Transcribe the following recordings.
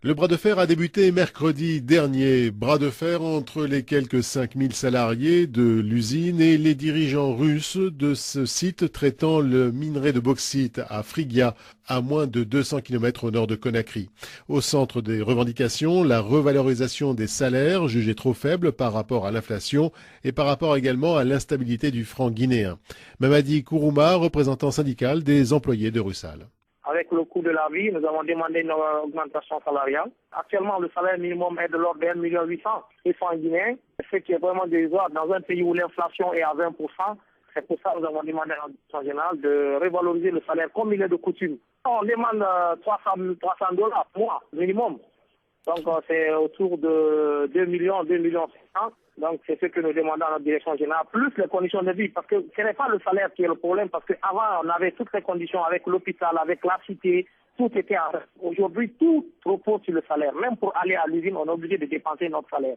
Le bras de fer a débuté mercredi dernier. Bras de fer entre les quelques 5000 salariés de l'usine et les dirigeants russes de ce site traitant le minerai de bauxite à Frygia, à moins de 200 km au nord de Conakry. Au centre des revendications, la revalorisation des salaires jugés trop faibles par rapport à l'inflation et par rapport également à l'instabilité du franc guinéen. Mamadi Kourouma, représentant syndical des employés de Rusal. Avec le coût de la vie, nous avons demandé une augmentation salariale. Actuellement, le salaire minimum est de l'ordre de 1,8 million de francs guinéens, ce qui est vraiment dérisoire dans un pays où l'inflation est à 20%. C'est pour ça que nous avons demandé à l'administration générale de revaloriser le salaire comme il est de coutume. On demande 300 $, par mois minimum. Donc c'est autour de 2 millions, 2 millions 500. Donc c'est ce que nous demandons à notre direction générale, plus les conditions de vie, parce que ce n'est pas le salaire qui est le problème, parce qu'avant on avait toutes les conditions avec l'hôpital, avec la cité, tout était en reste. Aujourd'hui tout repose sur le salaire. Même pour aller à l'usine, on est obligé de dépenser notre salaire.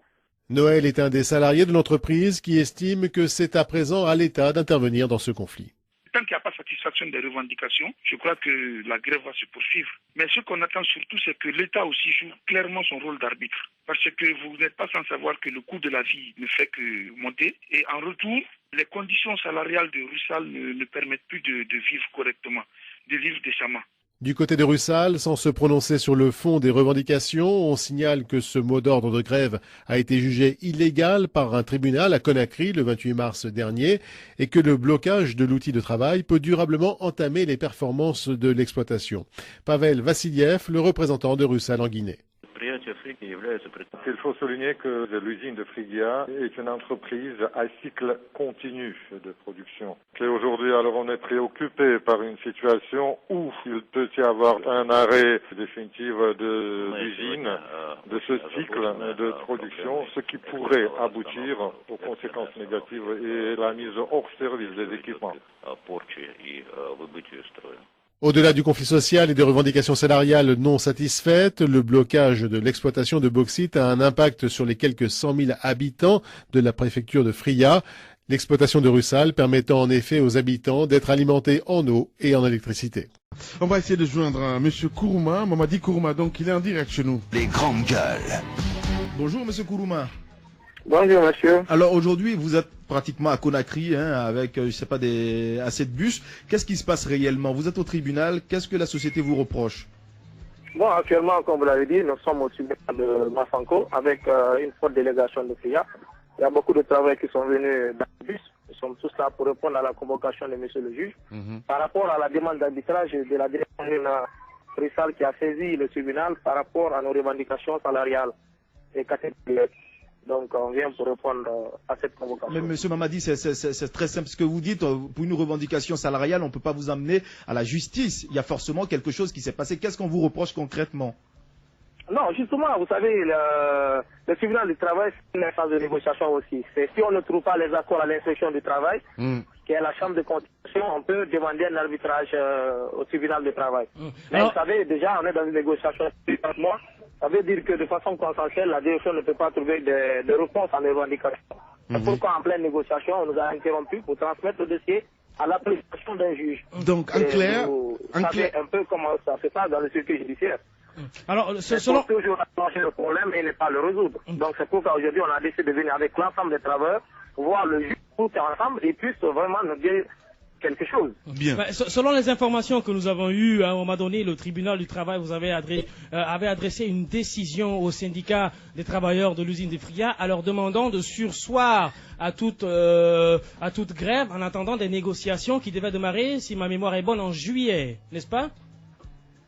Noël est un des salariés de l'entreprise qui estime que c'est à présent à l'État d'intervenir dans ce conflit. Tant qu'il n'y a pas satisfaction des revendications, je crois que la grève va se poursuivre. Mais ce qu'on attend surtout, c'est que l'État aussi joue clairement son rôle d'arbitre. Parce que vous n'êtes pas sans savoir que le coût de la vie ne fait que monter. Et en retour, les conditions salariales de Rusal ne permettent plus de vivre correctement, de vivre décemment. Du côté de Rusal, sans se prononcer sur le fond des revendications, on signale que ce mot d'ordre de grève a été jugé illégal par un tribunal à Conakry le 28 mars dernier et que le blocage de l'outil de travail peut durablement entamer les performances de l'exploitation. Pavel Vassiliev, le représentant de Rusal en Guinée. Il faut souligner que l'usine de Frygia est une entreprise à cycle continu de production. Et aujourd'hui, alors on est préoccupé par une situation où il peut y avoir un arrêt définitif de l'usine, de ce cycle de production, ce qui pourrait aboutir aux conséquences négatives et la mise hors service des équipements. Au-delà du conflit social et des revendications salariales non satisfaites, le blocage de l'exploitation de bauxite a un impact sur les quelques 100 000 habitants de la préfecture de Frygia. L'exploitation de Rusal permettant en effet aux habitants d'être alimentés en eau et en électricité. On va essayer de joindre M. Kourouma, Mamadi Kourouma, donc il est en direct chez nous. Les grandes gueules. Bonjour M. Kourouma. Bonjour monsieur. Alors aujourd'hui, vous êtes pratiquement à Conakry, avec, je sais pas, assez de bus. Qu'est-ce qui se passe réellement? Vous êtes au tribunal, qu'est-ce que la société vous reproche? Bon, actuellement, comme vous l'avez dit, nous sommes au tribunal de Massanko avec une forte délégation de Frygia. Il y a beaucoup de travailleurs qui sont venus dans le bus. Nous sommes tous là pour répondre à la convocation de monsieur le juge. Par rapport à la demande d'arbitrage de la direction générale Rusal qui a saisi le tribunal par rapport à nos revendications salariales et catégorielles. Donc on vient pour répondre à cette convocation. Mais monsieur Mamadi, c'est très simple ce que vous dites. Pour une revendication salariale, on ne peut pas vous amener à la justice. Il y a forcément quelque chose qui s'est passé. Qu'est-ce qu'on vous reproche concrètement? Non, justement, vous savez, le tribunal du travail, c'est une instance de négociation aussi. Si on ne trouve pas les accords à l'inspection du travail, qui est la chambre de conciliation, on peut demander un arbitrage au tribunal du travail. Mais vous savez, déjà, on est dans une négociation depuis 4 mois. Ça veut dire que de façon consensuelle, la direction ne peut pas trouver de réponse à nos revendications. C'est pourquoi, en pleine négociation, on nous a interrompu pour transmettre le dossier à l'appréciation d'un juge. Donc, en clair, vous savez un peu comment ça se passe dans le circuit judiciaire. Alors, selon toujours approcher le problème et ne pas le résoudre. Donc, c'est pourquoi aujourd'hui, on a décidé de venir avec l'ensemble des travailleurs, voir le juge tout ensemble et puisse vraiment nous dire quelque chose. Bien. Selon les informations que nous avons eues, à un moment donné, le tribunal du travail vous avait adressé une décision au syndicat des travailleurs de l'usine de Frygia, en leur demandant de surseoir à toute grève en attendant des négociations qui devaient démarrer, si ma mémoire est bonne, en juillet, n'est-ce pas?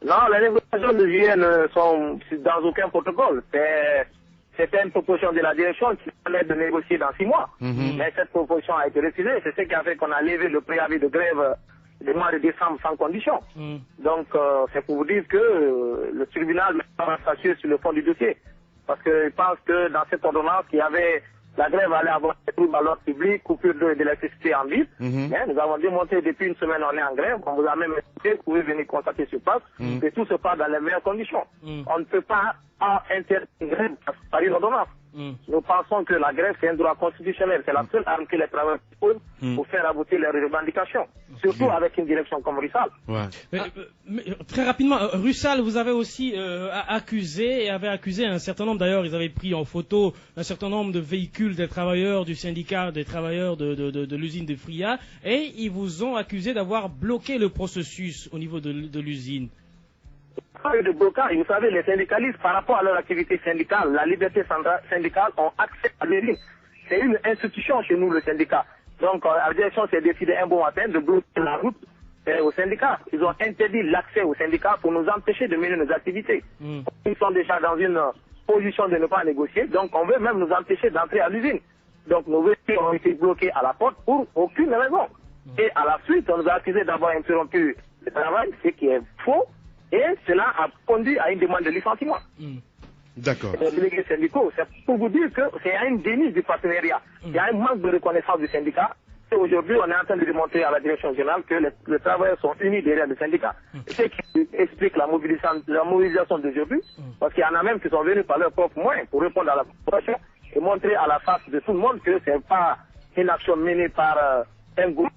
Non, les négociations de juillet ne sont dans aucun protocole. C'était une proposition de la direction qui permet de négocier dans 6 mois. Mais cette proposition a été refusée. C'est ce qui a fait qu'on a levé le préavis de grève du mois de décembre sans condition. Donc, c'est pour vous dire que le tribunal va statuer sur le fond du dossier. Parce qu'il pense que dans cette ordonnance, la grève allait avoir des troubles à l'ordre public, coupure d'eau et d'électricité en ville. Mais nous avons démontré depuis une semaine, on est en grève. On vous a même invité, vous pouvez venir constater sur place, que tout se passe dans les meilleures conditions. On ne peut pas interdire une grève par une ordonnance. Nous pensons que la grève, c'est un droit constitutionnel. C'est la seule arme que les travailleurs disposent pour faire aboutir leurs revendications. Surtout avec une direction comme Russal. Très rapidement, Russal, vous avez aussi accusé un certain nombre, d'ailleurs, ils avaient pris en photo un certain nombre de véhicules des travailleurs du syndicat, des travailleurs de l'usine de Fria, et ils vous ont accusé d'avoir bloqué le processus au niveau de l'usine. De blocage, vous savez, les syndicalistes, par rapport à leur activité syndicale, la liberté syndicale, ont accès à l'usine. C'est une institution chez nous, le syndicat. Donc, la direction s'est décidée un bon matin de bloquer la route au syndicat. Ils ont interdit l'accès au syndicat pour nous empêcher de mener nos activités. Ils sont déjà dans une position de ne pas négocier, donc on veut même nous empêcher d'entrer à l'usine. Donc, nos véhicules ont été bloqués à la porte pour aucune raison. Et à la suite, on nous a accusé d'avoir interrompu le travail, ce qui est faux. Et cela a conduit à une demande de licenciement. D'accord. Les délégués syndicaux, c'est pour vous dire que c'est un déni du partenariat. Il y a un manque de reconnaissance du syndicat. Et aujourd'hui, on est en train de démontrer à la direction générale que les travailleurs sont unis derrière le syndicat. Ce qui explique la mobilisation d'aujourd'hui, parce qu'il y en a même qui sont venus par leurs propres moyens pour répondre à la population et montrer à la face de tout le monde que ce n'est pas une action menée par un groupe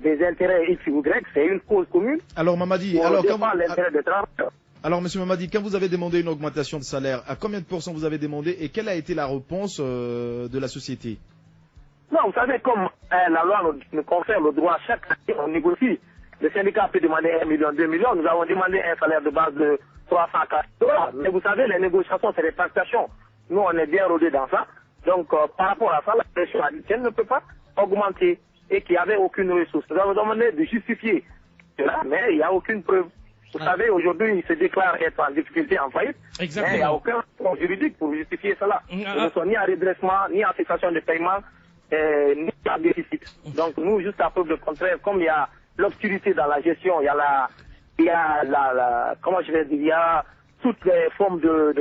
des intérêts X ou Y, c'est une cause commune. Alors Mamadi, alors Monsieur Mamadi, quand vous avez demandé une augmentation de salaire, à combien de pourcents vous avez demandé et quelle a été la réponse de la société? Non, vous savez, comme la loi nous confère le droit, chaque année on négocie. Le syndicat peut demander 1 million, 2 millions. Nous avons demandé un salaire de base de $304. Mais vous savez, les négociations, c'est des taxations. Nous, on est bien rodés dans ça. Donc, par rapport à ça, la pression haïtienne ne peut pas augmenter et qu'il n'y avait aucune ressource. Nous avons demandé de justifier cela, mais il n'y a aucune preuve. Vous savez, aujourd'hui, il se déclare être en difficulté, en faillite. Exactement. Mais il n'y a aucun fonds juridique pour justifier cela. Ils ne sont ni en redressement, ni en cessation de paiement, ni en déficit. Donc, nous, juste à preuve de contraire, comme il y a l'obscurité dans la gestion, il y a la comment je vais dire, il y a toutes les formes de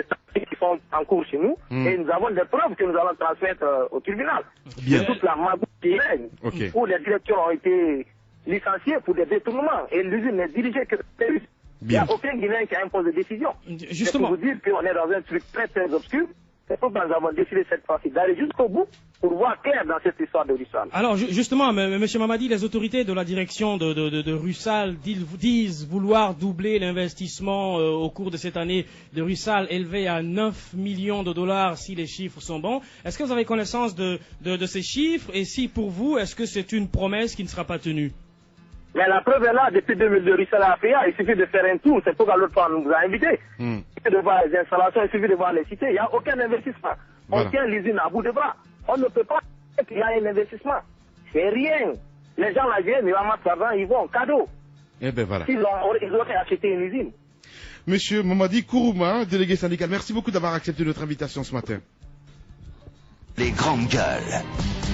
statistiques qui sont en cours chez nous, et nous avons des preuves que nous allons transmettre au tribunal. Bien. Toute la magouille qui règne, où les directeurs ont été licenciés pour des détournements, et l'usine n'est dirigée que par les Russes. Il n'y a aucun Guinéen qui a un poste de décision. Justement. C'est pour vous dire qu'on est dans un truc très très obscur. C'est pourquoi nous avons décidé cette fois-ci d'aller jusqu'au bout pour voir clair dans cette histoire de Russal. Alors justement, Monsieur Mamadi, les autorités de la direction de Russal disent vouloir doubler l'investissement au cours de cette année de Russal, élevé à 9 millions de dollars si les chiffres sont bons. Est-ce que vous avez connaissance de ces chiffres? Et si pour vous, est-ce que c'est une promesse qui ne sera pas tenue? Mais la preuve est là, depuis 2002, Russal a fait, il suffit de faire un tour, c'est pourquoi l'autre fois on nous a invités. Il suffit de voir les installations, il suffit de voir les cités, il n'y a aucun investissement. On tient l'usine à bout de bras. On ne peut pas dire qu'il y a un investissement. C'est rien. Les gens la viennent, ils ramassent l'argent, ils vont, cadeau. Eh ben voilà. Ils auraient acheté une usine. Monsieur Mamadi Kourouma, délégué syndical, merci beaucoup d'avoir accepté notre invitation ce matin. Les grandes gueules.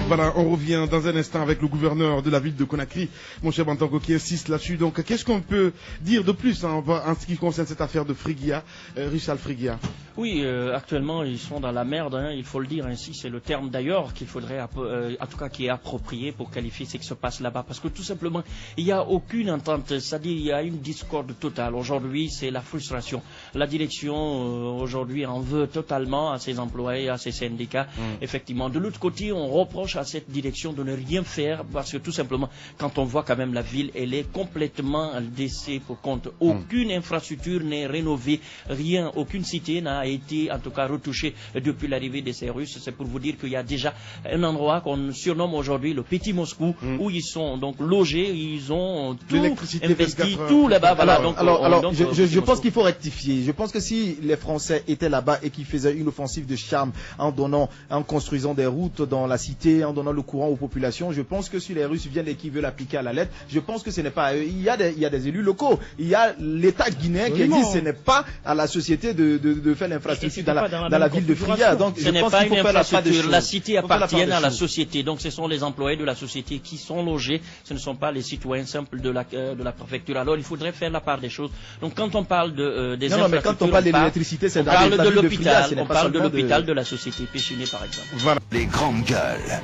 Voilà, on revient dans un instant avec le gouverneur de la ville de Conakry, mon cher Bantango, qui insiste là-dessus. Donc, qu'est-ce qu'on peut dire de plus en ce qui concerne cette affaire de Frigia, Russal Frigia? Oui, actuellement, ils sont dans la merde, hein, il faut le dire ainsi. C'est le terme d'ailleurs qu'il faudrait, en tout cas, qui est approprié pour qualifier ce qui se passe là-bas. Parce que tout simplement, il n'y a aucune entente, c'est-à-dire il y a une discorde totale. Aujourd'hui, c'est la frustration. La direction, aujourd'hui, en veut totalement à ses employés, à ses syndicats. Effectivement. De l'autre côté, on reproche à cette direction de ne rien faire parce que tout simplement, quand on voit quand même la ville, elle est complètement laissée pour compte. Aucune infrastructure n'est rénovée, rien, aucune cité n'a été en tout cas retouchée depuis l'arrivée de ces Russes. C'est pour vous dire qu'il y a déjà un endroit qu'on surnomme aujourd'hui le Petit Moscou où ils sont donc logés, ils ont tout investi, tout là-bas. Voilà, je pense qu'il faut rectifier. Je pense que si les Français étaient là-bas et qu'ils faisaient une offensive de charme en construisant des routes dans la cité, en donnant le courant aux populations, je pense que si les Russes viennent et qu'ils veulent appliquer à la lettre, je pense que ce n'est pas à eux. Il y a des élus locaux, il y a l'État guinéen qui dit ce n'est pas à la société de faire l'infrastructure dans la ville de Frigia. Donc ce n'est pas une infrastructure, la cité appartient à la société, donc ce sont les employés de la société qui sont logés, ce ne sont pas les citoyens simples de la préfecture. Alors il faudrait faire la part des choses. Donc quand on parle des infrastructures, mais quand on parle de l'électricité, c'est on parle de l'hôpital, on parle de l'hôpital de la société péchinée par exemple. Voilà. Les grandes gueules.